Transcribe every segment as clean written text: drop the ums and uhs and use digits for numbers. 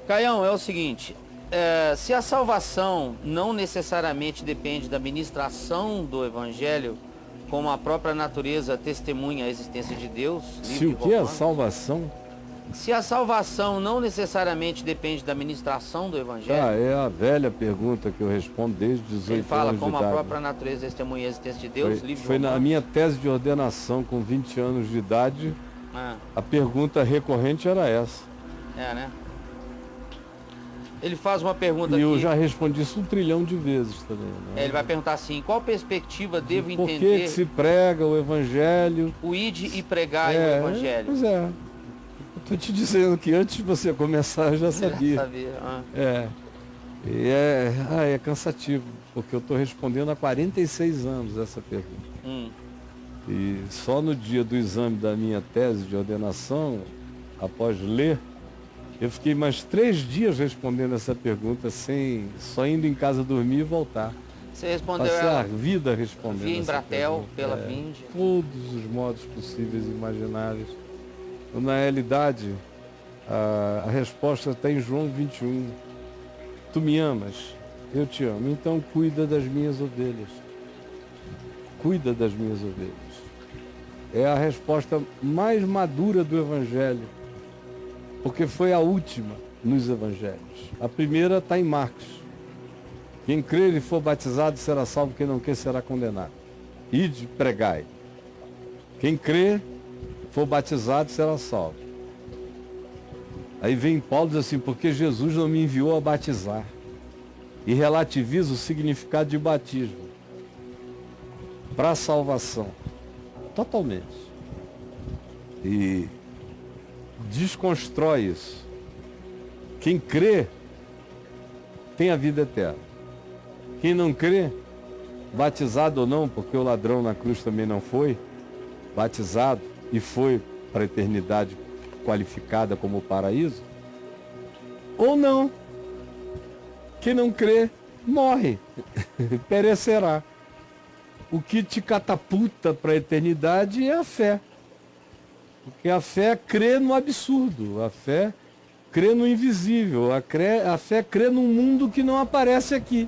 Caião, é o seguinte, se a salvação não necessariamente depende da ministração do Evangelho, como a própria natureza testemunha a existência de Deus... Se o que é a salvação? Se a salvação não necessariamente depende da ministração do Evangelho... É a velha pergunta que eu respondo desde 18 anos de idade. Ele fala como a própria natureza testemunha a existência de Deus, Foi na minha tese de ordenação, com 20 anos de idade, a pergunta recorrente era essa. Né? Ele faz uma pergunta aqui... E eu já respondi isso 1 trilhão de vezes também. Né? Ele vai perguntar assim, qual perspectiva devo entender... Por que se prega o Evangelho? O ide e pregai o Evangelho. Pois é. Estou te dizendo que antes de você começar eu já sabia. É cansativo, porque eu estou respondendo há 46 anos essa pergunta. E só no dia do exame da minha tese de ordenação, após ler, eu fiquei mais 3 dias respondendo essa pergunta, só indo em casa dormir e voltar. Você respondeu Passei a vida respondendo via Embratel, pergunta. pela Vind? Todos os modos possíveis e imagináveis. Na realidade, a resposta está em João 21. Tu me amas, eu te amo, então cuida das minhas ovelhas. Cuida das minhas ovelhas. É a resposta mais madura do Evangelho, porque foi a última nos Evangelhos. A primeira está em Marcos. Quem crer e for batizado será salvo, quem não crer será condenado. Ide, pregai. Quem crer for batizado será salvo. Aí vem Paulo e diz assim, porque Jesus não me enviou a batizar. E relativiza o significado de batismo para a salvação. Totalmente. E desconstrói isso. Quem crê tem a vida eterna. Quem não crê, batizado ou não, porque o ladrão na cruz também não foi batizado, e foi para a eternidade qualificada como paraíso, ou não. Quem não crê, morre, perecerá. O que te catapulta para a eternidade é a fé. Porque a fé crê no absurdo, a fé crê no invisível, a fé crê num mundo que não aparece aqui.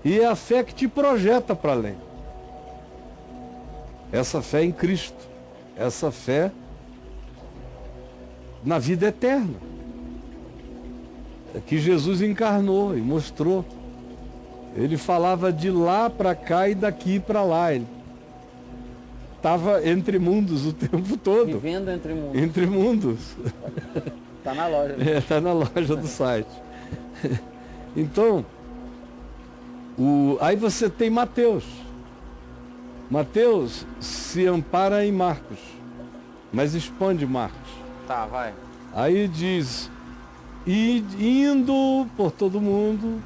E é a fé que te projeta para além. Essa fé em Cristo. Essa fé na vida eterna, que Jesus encarnou e mostrou. Ele falava de lá para cá e daqui para lá. Ele estava entre mundos o tempo todo. Vivendo entre mundos. Entre mundos. Está na loja. Está na loja do site. Então, aí você tem Mateus. Mateus se ampara em Marcos, mas expande Marcos. Tá, vai. Aí diz, indo por todo mundo,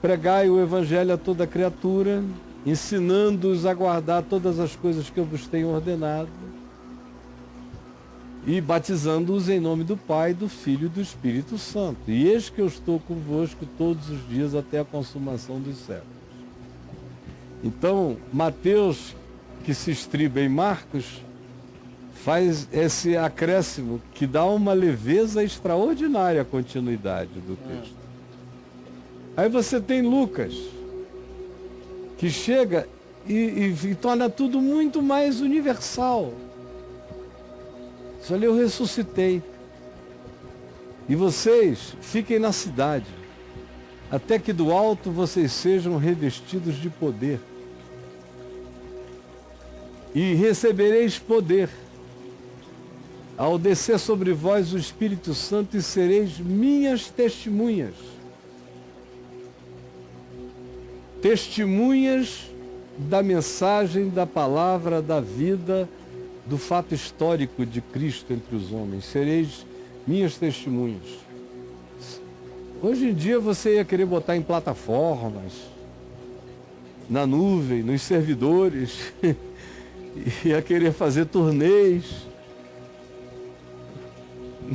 pregai o Evangelho a toda criatura, ensinando-os a guardar todas as coisas que eu vos tenho ordenado, e batizando-os em nome do Pai, do Filho e do Espírito Santo. E eis que eu estou convosco todos os dias até a consumação dos séculos. Então, Mateus, que se estriba em Marcos, faz esse acréscimo que dá uma leveza extraordinária à continuidade do texto. Aí você tem Lucas, que chega e torna tudo muito mais universal. Só ali eu ressuscitei. E vocês fiquem na cidade, até que do alto vocês sejam revestidos de poder. E recebereis poder ao descer sobre vós o Espírito Santo, e sereis minhas testemunhas. Testemunhas da mensagem, da palavra, da vida, do fato histórico de Cristo entre os homens. Sereis minhas testemunhas. Hoje em dia você ia querer botar em plataformas, na nuvem, nos servidores, ia querer fazer turnês.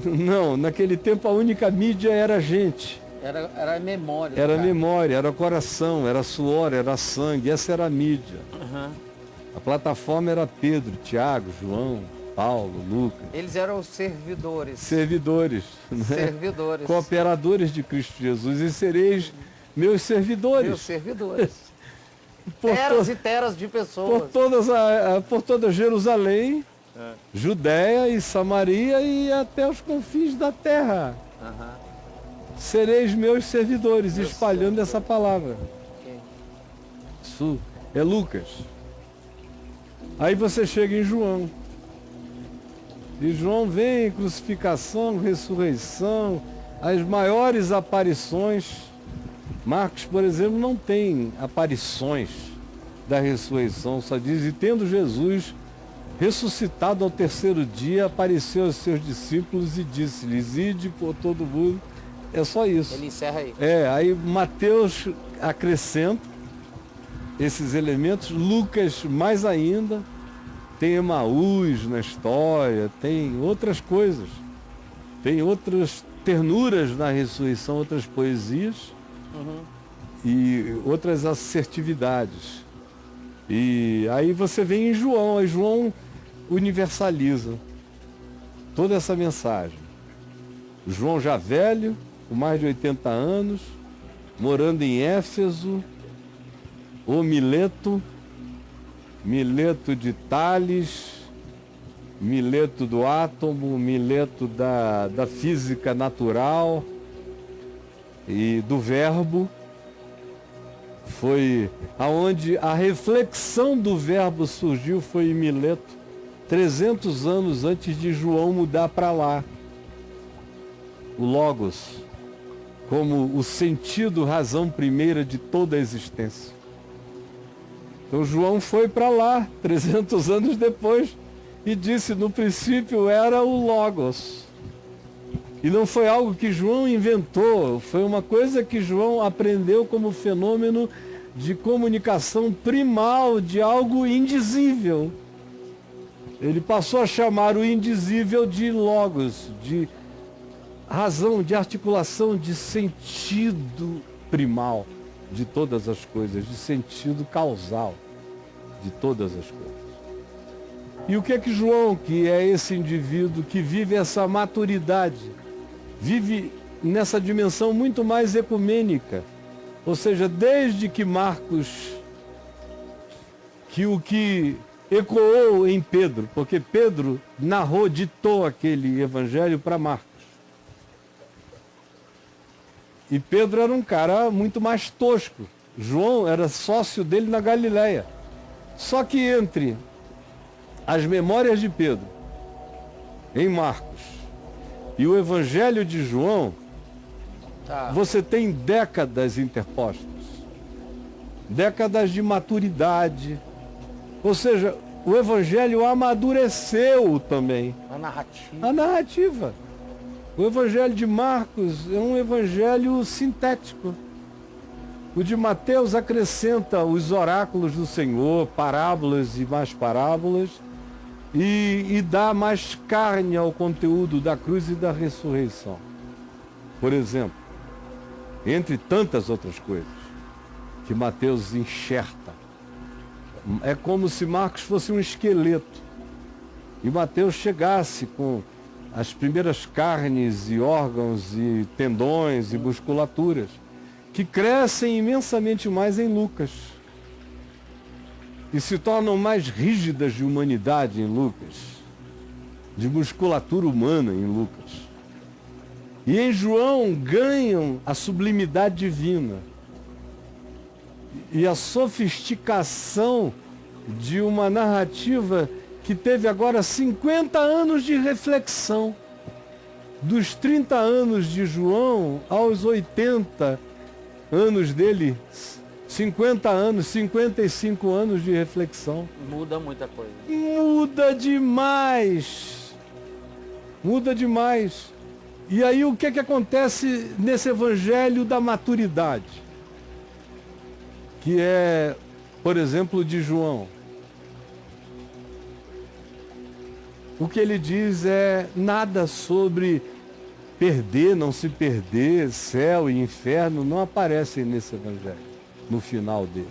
Não, naquele tempo a única mídia era a gente. Era memória. Era memória, era coração, era suor, era sangue, essa era a mídia. A plataforma era Pedro, Tiago, João, Paulo, Lucas. Eles eram os servidores. Servidores, né? Servidores. Cooperadores de Cristo Jesus. E sereis meus servidores. Meus servidores. Por Teras e teras de pessoas. por toda Jerusalém, Judéia e Samaria e até os confins da terra. Sereis meus servidores, espalhando essa palavra. Ok. Isso é Lucas. Aí você chega em João. E João vem crucificação, ressurreição, as maiores aparições. Marcos, por exemplo, não tem aparições da ressurreição, só diz, e tendo Jesus ressuscitado ao terceiro dia, apareceu aos seus discípulos e disse-lhes, ide por todo mundo. É só isso. Ele encerra aí. Aí Mateus acrescenta esses elementos, Lucas mais ainda, tem Emaús na história, tem outras coisas, tem outras ternuras na ressurreição, outras poesias e outras assertividades. E aí você vem em João, aí João universaliza toda essa mensagem. João já velho, com mais de 80 anos, morando em Éfeso, o Mileto de Tales, Mileto do átomo, Mileto da física natural e do verbo. Foi aonde a reflexão do verbo surgiu, foi em Mileto, 300 anos antes de João mudar para lá. O Logos, como o sentido, razão primeira de toda a existência. Então João foi para lá, 300 anos depois, e disse, no princípio era o Logos. E não foi algo que João inventou, foi uma coisa que João aprendeu como fenômeno de comunicação primal de algo indizível. Ele passou a chamar o indizível de Logos, de razão, de articulação, de sentido primal de todas as coisas, de sentido causal de todas as coisas. E o que é que João, que é esse indivíduo que vive essa maturidade, vive nessa dimensão muito mais ecumênica, ou seja, desde que Marcos, que o que ecoou em Pedro, porque Pedro narrou, ditou aquele evangelho para Marcos. E Pedro era um cara muito mais tosco. João era sócio dele na Galileia. Só que entre as memórias de Pedro, em Marcos, e o Evangelho de João, você tem décadas interpostas. Décadas de maturidade. Ou seja, o Evangelho amadureceu também. A narrativa. O Evangelho de Marcos é um evangelho sintético. O de Mateus acrescenta os oráculos do Senhor, parábolas e mais parábolas, e dá mais carne ao conteúdo da cruz e da ressurreição. Por exemplo, entre tantas outras coisas que Mateus enxerta. É como se Marcos fosse um esqueleto e Mateus chegasse com as primeiras carnes e órgãos e tendões e musculaturas, que crescem imensamente mais em Lucas e se tornam mais rígidas de humanidade em Lucas, de musculatura humana em Lucas. E em João ganham a sublimidade divina e a sofisticação de uma narrativa que teve agora 50 anos de reflexão. Dos 30 anos de João aos 80 anos dele, 50 anos, 55 anos de reflexão. Muda muita coisa. Muda demais. Muda demais. E aí o que acontece nesse evangelho da maturidade? Que é, por exemplo, de João. O que ele diz é nada sobre perder, não se perder, céu e inferno, não aparecem nesse evangelho, no final dele.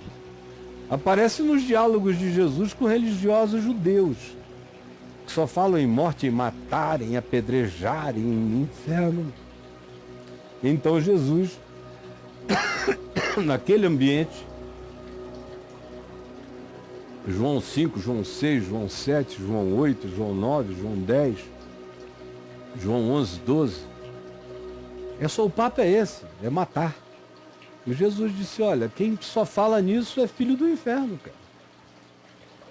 Aparece nos diálogos de Jesus com religiosos judeus. que só falam em morte, em matar, em apedrejar, em inferno. Então Jesus, naquele ambiente, João 5, João 6, João 7, João 8, João 9, João 10, João 11, 12, o papo é esse, é matar. E Jesus disse, olha, quem só fala nisso é filho do inferno, cara.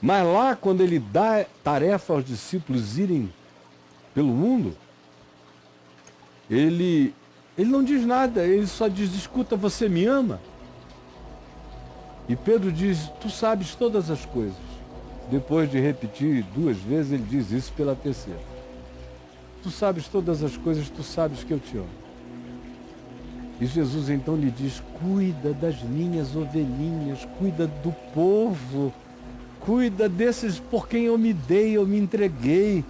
Mas lá, quando ele dá tarefa aos discípulos irem pelo mundo, ele não diz nada, ele só diz, escuta, você me ama? E Pedro diz, tu sabes todas as coisas. Depois de repetir 2 vezes, ele diz isso pela terceira. Tu sabes todas as coisas, tu sabes que eu te amo. E Jesus então lhe diz, cuida das minhas ovelhinhas, cuida do povo, cuida desses por quem eu me dei, eu me entreguei,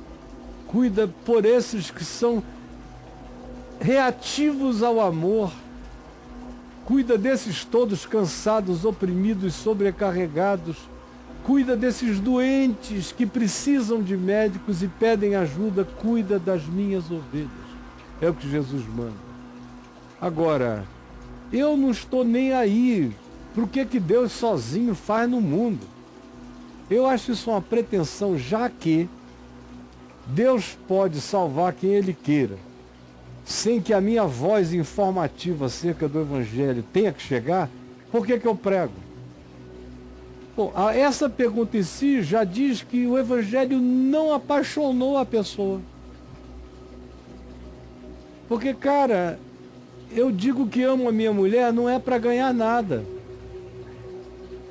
cuida por esses que são reativos ao amor, cuida desses todos cansados, oprimidos, sobrecarregados, cuida desses doentes que precisam de médicos e pedem ajuda, cuida das minhas ovelhas. É o que Jesus manda. Agora, eu não estou nem aí para o que Deus sozinho faz no mundo. Eu acho isso uma pretensão, já que Deus pode salvar quem Ele queira, sem que a minha voz informativa acerca do Evangelho tenha que chegar. Por que eu prego? Bom, essa pergunta em si já diz que o Evangelho não apaixonou a pessoa. Porque, cara, eu digo que amo a minha mulher não é para ganhar nada.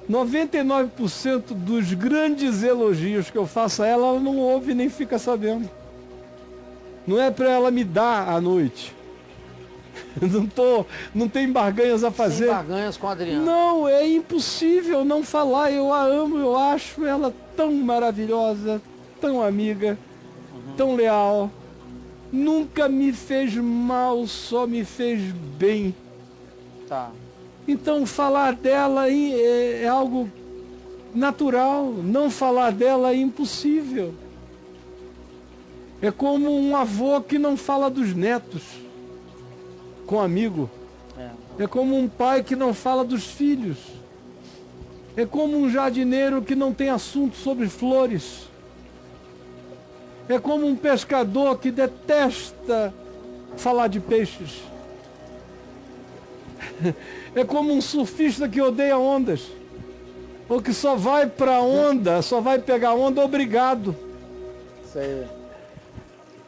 99% dos grandes elogios que eu faço a ela, ela não ouve nem fica sabendo. Não é para ela me dar à noite. Não tem barganhas a fazer. Sem barganhas com a Adriana. Não, é impossível não falar. Eu a amo, eu acho ela tão maravilhosa, tão amiga, tão leal. Nunca me fez mal, só me fez bem. Tá. Então falar dela é algo natural. Não falar dela é impossível. É como um avô que não fala dos netos com amigo. É como um pai que não fala dos filhos. É como um jardineiro que não tem assunto sobre flores. É como um pescador que detesta falar de peixes. É como um surfista que odeia ondas. Ou que só vai para onda, só vai pegar onda, obrigado. Isso aí.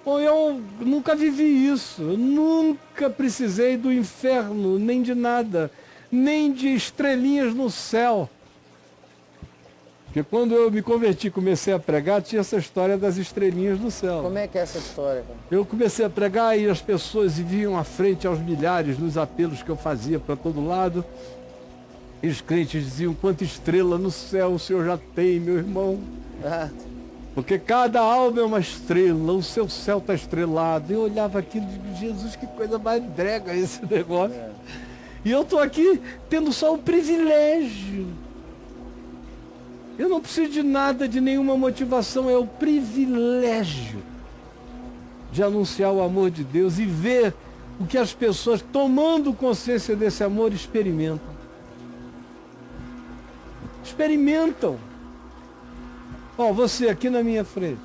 Bom, eu nunca vivi isso. Eu nunca precisei do inferno, nem de nada. Nem de estrelinhas no céu. Porque quando eu me converti, comecei a pregar, tinha essa história das estrelinhas no céu. Como é que é essa história, cara? Eu comecei a pregar e as pessoas vinham à frente aos milhares nos apelos que eu fazia para todo lado. E os crentes diziam, quanta estrela no céu o senhor já tem, meu irmão. Porque cada alma é uma estrela, o seu céu está estrelado. Eu olhava aquilo e digo, Jesus, que coisa mais brega esse negócio. E eu estou aqui tendo só o privilégio. Eu não preciso de nada, de nenhuma motivação, é o privilégio de anunciar o amor de Deus e ver o que as pessoas, tomando consciência desse amor, experimentam. Experimentam. Ó, você aqui na minha frente.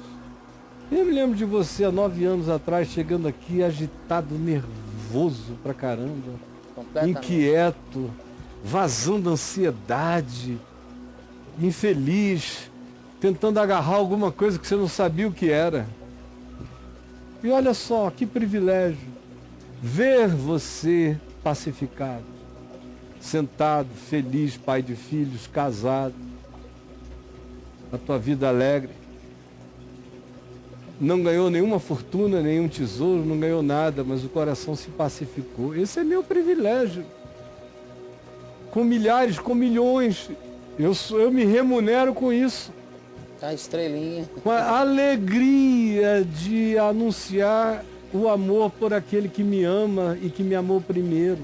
Eu me lembro de você há 9 anos atrás, chegando aqui agitado, nervoso pra caramba, inquieto, vazando ansiedade, infeliz, tentando agarrar alguma coisa que você não sabia o que era. E olha só, que privilégio ver você pacificado, sentado, feliz, pai de filhos, casado, a tua vida alegre. Não ganhou nenhuma fortuna, nenhum tesouro, não ganhou nada, mas o coração se pacificou. Esse é meu privilégio. Com milhares, com milhões, eu me remunero com isso. A estrelinha. Com a alegria de anunciar o amor por aquele que me ama e que me amou primeiro.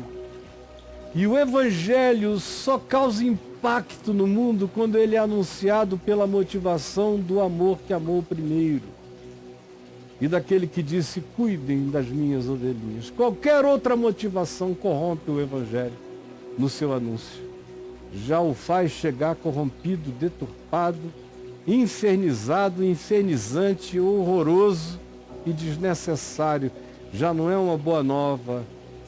E o Evangelho só causa impacto no mundo quando ele é anunciado pela motivação do amor que amou primeiro. e daquele que disse, cuidem das minhas ovelhinhas. Qualquer outra motivação corrompe o Evangelho no seu anúncio. Já o faz chegar corrompido, deturpado, infernizado, infernizante, horroroso e desnecessário. Já não é uma boa nova,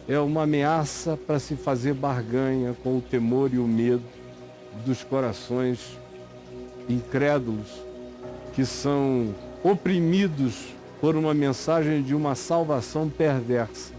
é uma ameaça para se fazer barganha com o temor e o medo dos corações incrédulos que são oprimidos por uma mensagem de uma salvação perversa.